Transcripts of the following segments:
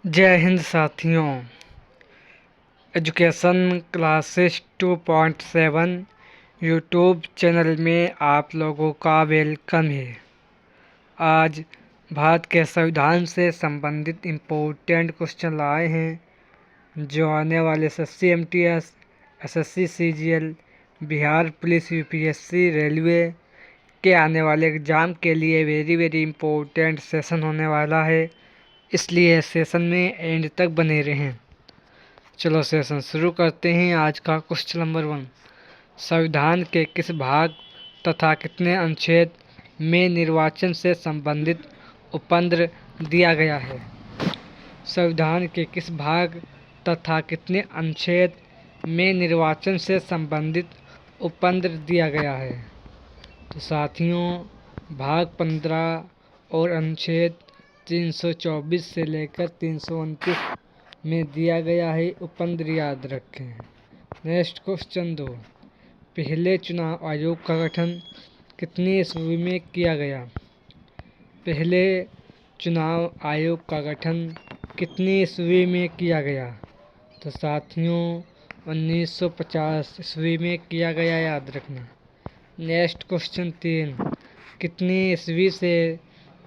जय हिंद साथियों। Education classes 2.7 YouTube channel में आप लोगों का वेलकम है। आज भारत के संविधान से संबंधित इम्पोर्टेंट क्वेश्चन लाए हैं जो आने वाले SSC MTS, SSC CGL, Bihar police, UPSC, railway के आने वाले एग्ज़ाम के लिए वेरी इम्पोर्टेंट सेशन होने वाला है, इसलिए सेशन में एंड तक बने रहें। चलो सेशन शुरू करते हैं। आज का क्वेश्चन नंबर 1, संविधान के किस भाग तथा कितने अनुच्छेद में निर्वाचन से संबंधित उपंद्र दिया गया है? संविधान के किस भाग तथा कितने अनुच्छेद में निर्वाचन से संबंधित उपंद्र दिया गया है? तो साथियों, भाग 15 और अनुच्छेद 324 से लेकर 329 में दिया गया है उपंद्र, याद रखें। नेक्स्ट क्वेश्चन 2, पहले चुनाव आयोग का गठन कितनी ईस्वी में किया गया? पहले चुनाव आयोग का गठन कितनी ईस्वी में किया गया? तो साथियों 1950 ईस्वी में किया गया, याद रखना। नेक्स्ट क्वेश्चन 3, कितनी ईस्वी से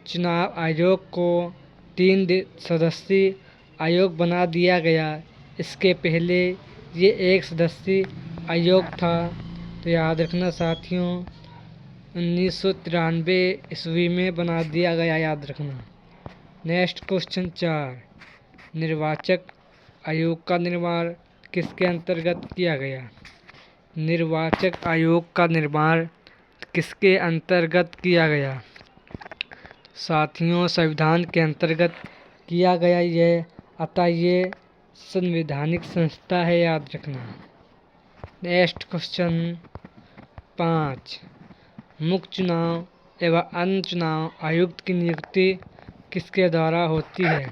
चुनाव आयोग को 3 सदस्यीय आयोग बना दिया गया? इसके पहले ये 1 सदस्यीय आयोग था। तो याद रखना साथियों 1993 ईस्वी में बना दिया गया, याद रखना। नेक्स्ट क्वेश्चन 4, निर्वाचक आयोग का निर्माण किसके अंतर्गत किया गया? निर्वाचक आयोग का निर्माण किसके अंतर्गत किया गया? साथियों संविधान के अंतर्गत किया गया ये, अतः ये संवैधानिक संस्था है, याद रखना। नेक्स्ट क्वेश्चन 5, मुख्य चुनाव एवं अन्य चुनाव आयुक्त की नियुक्ति किसके द्वारा होती है?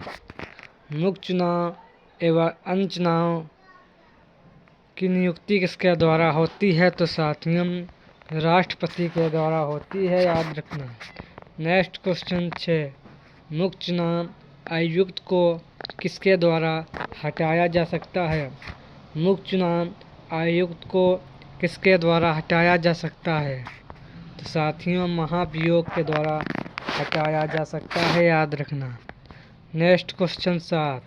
मुख्य चुनाव एवं अन्य चुनाव की नियुक्ति किसके द्वारा होती है? तो साथियों राष्ट्रपति के द्वारा होती है, याद रखना। नेक्स्ट क्वेश्चन 6, मुख्य चुनाव आयुक्त को किसके द्वारा हटाया जा सकता है? मुख्य चुनाव आयुक्त को किसके द्वारा हटाया जा सकता है? तो साथियों महाभियोग के द्वारा हटाया जा सकता है, याद रखना। नेक्स्ट क्वेश्चन 7,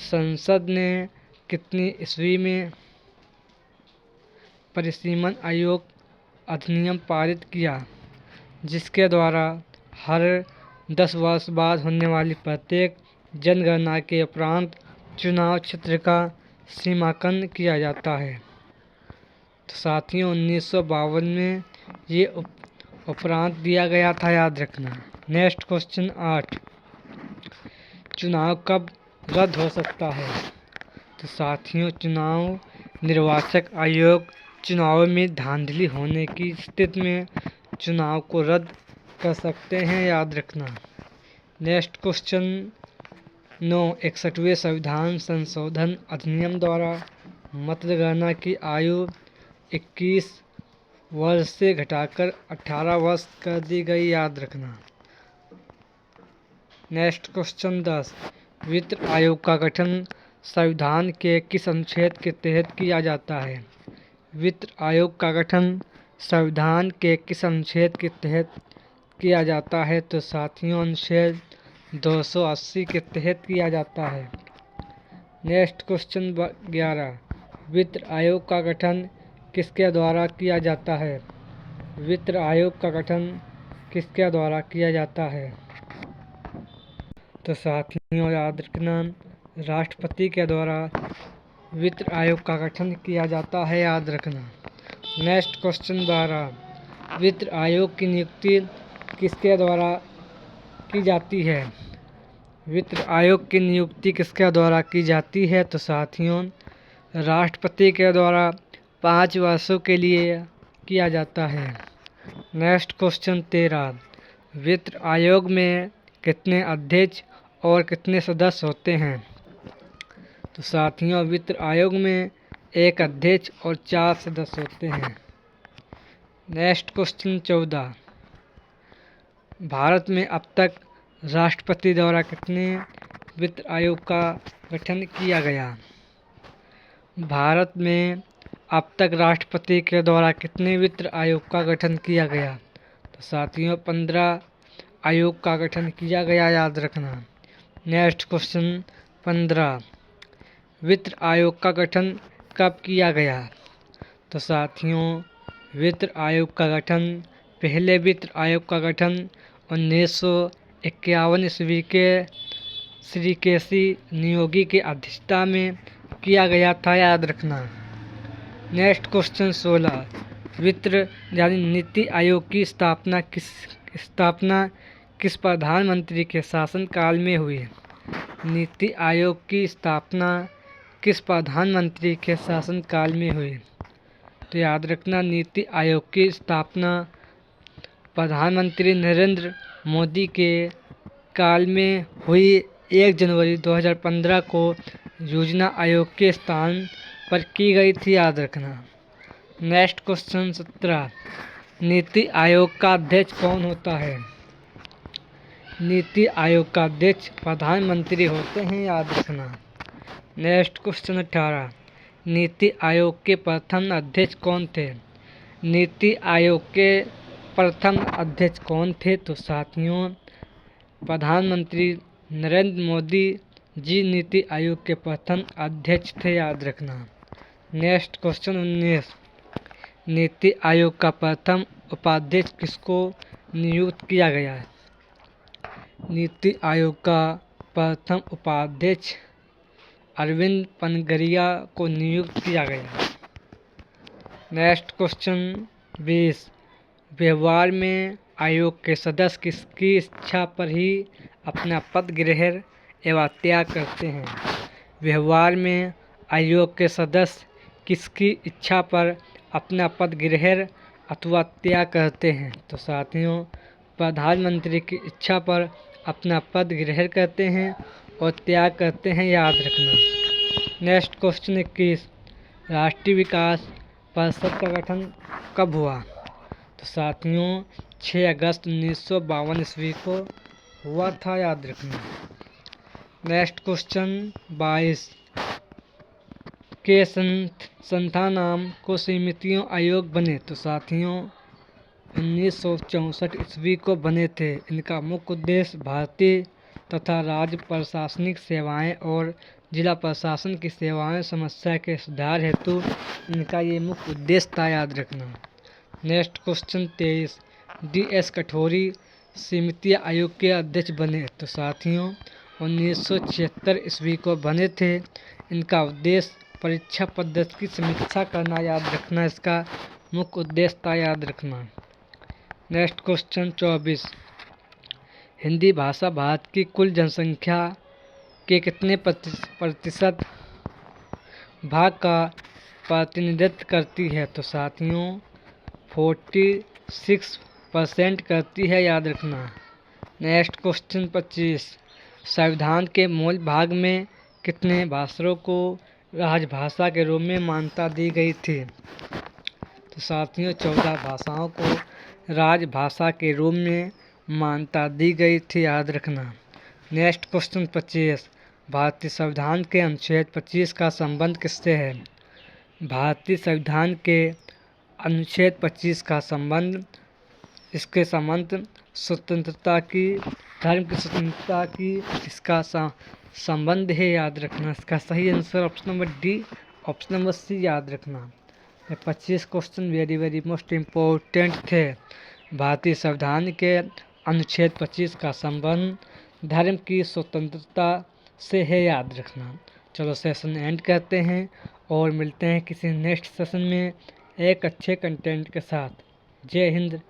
संसद ने कितनी ईस्वी में परिसीमन आयोग अधिनियम पारित किया, जिसके द्वारा हर 10 वर्ष बाद होने वाली प्रत्येक जनगणना के उपरांत चुनाव क्षेत्र का सीमांकन किया जाता है? तो साथियों 1952 में ये उपरांत दिया गया था, याद रखना। नेक्स्ट क्वेश्चन 8, चुनाव कब रद्द हो सकता है? तो साथियों चुनाव निर्वाचक आयोग चुनाव में धांधली होने की स्थिति में चुनाव को रद्द कर सकते हैं, याद रखना। नेक्स्ट क्वेश्चन 9, 61वें संविधान संशोधन अधिनियम द्वारा मतगणना की आयु 21 वर्ष से घटाकर 18 वर्ष कर दी गई, याद रखना। नेक्स्ट क्वेश्चन 10, वित्त आयोग का गठन संविधान के किस अनुच्छेद के तहत किया जाता है? वित्त आयोग का गठन संविधान के किस अनुच्छेद के तहत किया जाता है? तो साथियों अनुच्छेद 280 के तहत किया जाता है। नेक्स्ट क्वेश्चन 11, वित्त आयोग का गठन किसके द्वारा किया जाता है? वित्त आयोग का गठन किसके द्वारा किया जाता है? तो साथियों याद रखना राष्ट्रपति के द्वारा वित्त आयोग का गठन किया जाता है, याद रखना। नेक्स्ट क्वेश्चन 12, वित्त आयोग की नियुक्ति किसके द्वारा की जाती है? वित्त आयोग की नियुक्ति किसके द्वारा की जाती है? तो साथियों राष्ट्रपति के द्वारा 5 वर्षों के लिए किया जाता है। नेक्स्ट क्वेश्चन 13, वित्त आयोग में कितने अध्यक्ष और कितने सदस्य होते हैं? तो साथियों वित्त आयोग में 1 अध्यक्ष और 4 सदस्य होते हैं। नेक्स्ट क्वेश्चन 14, भारत में अब तक राष्ट्रपति द्वारा कितने वित्त आयोग का गठन किया गया? भारत में अब तक राष्ट्रपति के द्वारा कितने वित्त आयोग का गठन किया गया? तो साथियों 15 आयोग का गठन किया गया, याद रखना। नेक्स्ट क्वेश्चन 15, वित्त आयोग का गठन कब किया गया? तो साथियों वित्त आयोग का गठन, पहले वित्त आयोग का गठन 1951 ईस्वी के श्री केसी नियोगी की अध्यक्षता में किया गया था, याद रखना। नेक्स्ट क्वेश्चन 16, वित्त यानी नीति आयोग की स्थापना किस प्रधानमंत्री के शासनकाल में हुई? नीति आयोग की स्थापना किस प्रधानमंत्री के शासनकाल में हुई? तो याद रखना, नीति आयोग की स्थापना प्रधानमंत्री नरेंद्र मोदी के काल में हुई 1 जनवरी 2015 को योजना आयोग के स्थान पर की गई थी, याद रखना। नेक्स्ट क्वेश्चन 17, नीति आयोग का अध्यक्ष कौन होता है? नीति आयोग का अध्यक्ष प्रधानमंत्री होते हैं, याद रखना। नेक्स्ट क्वेश्चन 18, नीति आयोग के प्रथम अध्यक्ष कौन थे? नीति आयोग के प्रथम अध्यक्ष कौन थे? तो साथियों प्रधानमंत्री नरेंद्र मोदी जी नीति आयोग के प्रथम अध्यक्ष थे, याद रखना। नेक्स्ट क्वेश्चन 19, नीति आयोग का प्रथम उपाध्यक्ष किसको नियुक्त किया गया है? नीति आयोग का प्रथम उपाध्यक्ष अरविंद पनगरिया को नियुक्त किया गया। नेक्स्ट क्वेश्चन 20, व्यवहार में आयोग के सदस्य किसकी इच्छा पर ही अपना पद ग्रहण एवं त्याग करते हैं? व्यवहार में आयोग के सदस्य किसकी इच्छा पर अपना पद ग्रहण अथवा त्याग करते हैं? तो साथियों प्रधानमंत्री की इच्छा पर अपना पद ग्रहण करते हैं और त्याग करते हैं, याद रखना। नेक्स्ट क्वेश्चन 21, राष्ट्रीय विकास परिषद का गठन कब हुआ? तो साथियों 6 अगस्त 1952 ईस्वी को हुआ था, याद रखना। नेक्स्ट क्वेश्चन 22, के संस्था नाम को समितियों आयोग बने? तो साथियों 1964 ईस्वी को बने थे। इनका मुख्य उद्देश्य भारतीय तथा राज्य प्रशासनिक सेवाएं और जिला प्रशासन की सेवाएं समस्या के सुधार हेतु इनका ये मुख्य उद्देश्य था, याद रखना। नेक्स्ट क्वेश्चन 23, DS कठोरी समिति आयोग के अध्यक्ष बने? तो साथियों 1976 ईस्वी को बने थे। इनका उद्देश्य परीक्षा पद्धति की समीक्षा करना, याद रखना, इसका मुख्य उद्देश्य था, याद रखना। नेक्स्ट क्वेश्चन 24, हिंदी भाषा भारत की कुल जनसंख्या के कितने प्रतिशत भाग का प्रतिनिधित्व करती है? तो साथियों 46% करती है, याद रखना। नेक्स्ट क्वेश्चन 25, संविधान के मूल भाग में कितने भाषाओं को राजभाषा के रूप में मान्यता दी गई थी? तो साथियों 14 भाषाओं को राजभाषा के रूप में मान्यता दी गई थी, याद रखना। नेक्स्ट क्वेश्चन 25, भारतीय संविधान के अनुच्छेद 25 का संबंध किससे है? भारतीय संविधान के अनुच्छेद 25 का संबंध, इसके संबंध स्वतंत्रता की, धर्म की स्वतंत्रता की इसका संबंध है, याद रखना। इसका सही answer option number D, option number C, याद रखना। 25 क्वेश्चन वेरी मोस्ट इम्पोर्टेंट थे। भारतीय संविधान के अनुच्छेद 25 का संबंध धर्म की स्वतंत्रता से है, याद रखना। चलो सेशन एंड करते हैं और मिलते हैं किसी नेक्स्ट सेशन में एक अच्छे कंटेंट के साथ। जय हिंद,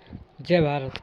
जय भारत।